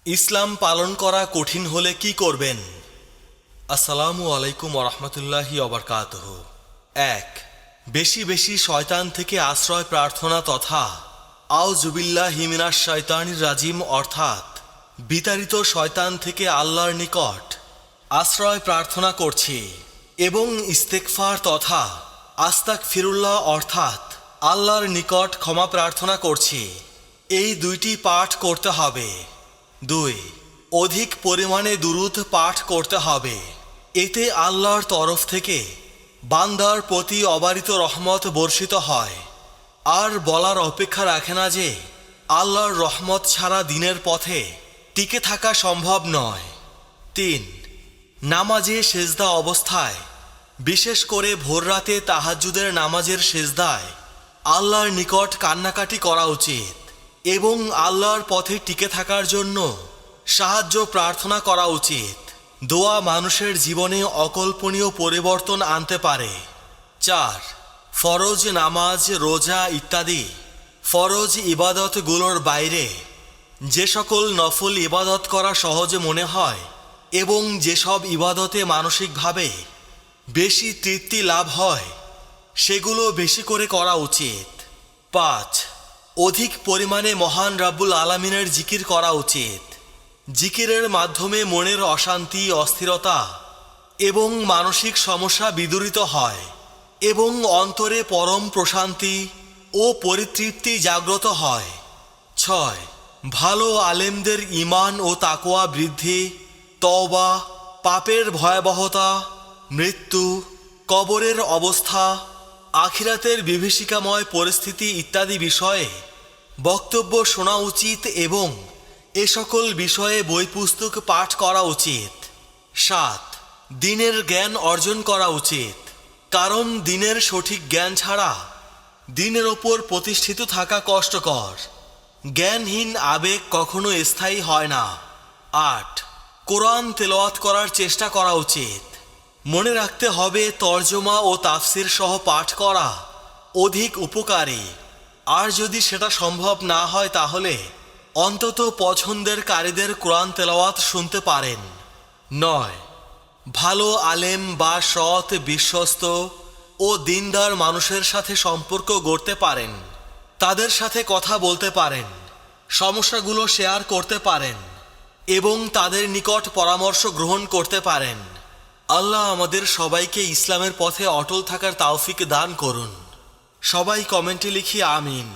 ইসলাম পালন করা কঠিন হলে কি করবেন? আসসালামু আলাইকুম ওরহমতুল্লাহি ওবরকাতুহু। ১, বেশি বেশি শয়তান থেকে আশ্রয় প্রার্থনা তথা আউযুবিল্লাহি মিনাশ শাইতানির রাজিম অর্থাৎ বিতাড়িত শয়তান থেকে আল্লাহর নিকট আশ্রয় প্রার্থনা করছি এবং ইস্তেগফার তথা আস্তাগফিরুল্লাহ অর্থাৎ আল্লাহর নিকট ক্ষমা প্রার্থনা করছি। এই দুইটি পাঠ করতে হবে। ২, অধিক পরিমাণে দুরূদ পাঠ করতে হবে। এতে আল্লাহর তরফ থেকে বান্দার প্রতি অবারিত রহমত বর্ষিত হয়। আর বলার অপেক্ষা রাখে না যে আল্লাহর রহমত ছাড়া দিনের পথে টিকে থাকা সম্ভব নয়। ৩, নামাজে সেজদা অবস্থায়, বিশেষ করে ভোররাতে তাহাজ্জুদের নামাজের সেজদায় আল্লাহর নিকট কান্নাকাটি করা উচিত এবং আল্লাহর পথে টিকে থাকার জন্য সাহায্য প্রার্থনা করা উচিত। দোয়া মানুষের জীবনে অকল্পনীয় পরিবর্তন আনতে পারে। ৪, ফরজ নামাজ, রোজা ইত্যাদি ফরজ ইবাদতগুলোর বাইরে যে সকল নফল ইবাদত করা সহজ মনে হয় এবং যেসব ইবাদতে মানসিকভাবে বেশি তৃপ্তি লাভ হয় সেগুলো বেশি করে করা উচিত। ৫, অধিক পরিমাণে মহান রাব্বুল আলামিনের জিকির করা উচিত। জিকিরের মাধ্যমে মনের অশান্তি, অস্থিরতা এবং মানসিক সমস্যা বিদূরিত হয় এবং অন্তরে পরম প্রশান্তি ও পরিতৃপ্তি জাগ্রত হয়। ৬, ভালো আলেমদের ঈমান ও তাকওয়া বৃদ্ধি, তওবা, পাপের ভয়াবহতা, মৃত্যু, কবরের অবস্থা, আখিরাতের বিভীষিকাময় পরিস্থিতি ইত্যাদি বিষয়ে বক্তব্য শোনা উচিত এবং এ সকল বিষয়ে বই পুস্তক পাঠ করা উচিত। ৭, দ্বীনের জ্ঞান অর্জন করা উচিত, কারণ দ্বীনের সঠিক জ্ঞান ছাড়া দ্বীনের ওপর প্রতিষ্ঠিত থাকা কষ্টকর। জ্ঞানহীন আবেগ কখনো স্থায়ী হয় না। ৮, কোরআন তেলাওয়াত করার চেষ্টা করা উচিত। মনে রাখতে হবে তর্জমা ও তাফসির সহ পাঠ করা অধিক উপকারী। আর যদি সেটা সম্ভব না হয় তাহলে অন্তত পছন্দের কারীদের কোরআন তেলাওয়াত শুনতে পারেন। ৯, ভালো আলেম বা সৎ, বিশ্বস্ত ও দিনদার মানুষের সাথে সম্পর্ক গড়তে পারেন, তাদের সাথে কথা বলতে পারেন, সমস্যাগুলো শেয়ার করতে পারেন এবং তাদের নিকট পরামর্শ গ্রহণ করতে পারেন। আল্লাহ আমাদের সবাইকে ইসলামের পথে অটল থাকার তৌফিক দান করুন। সবাই কমেন্টে লিখি আমিন।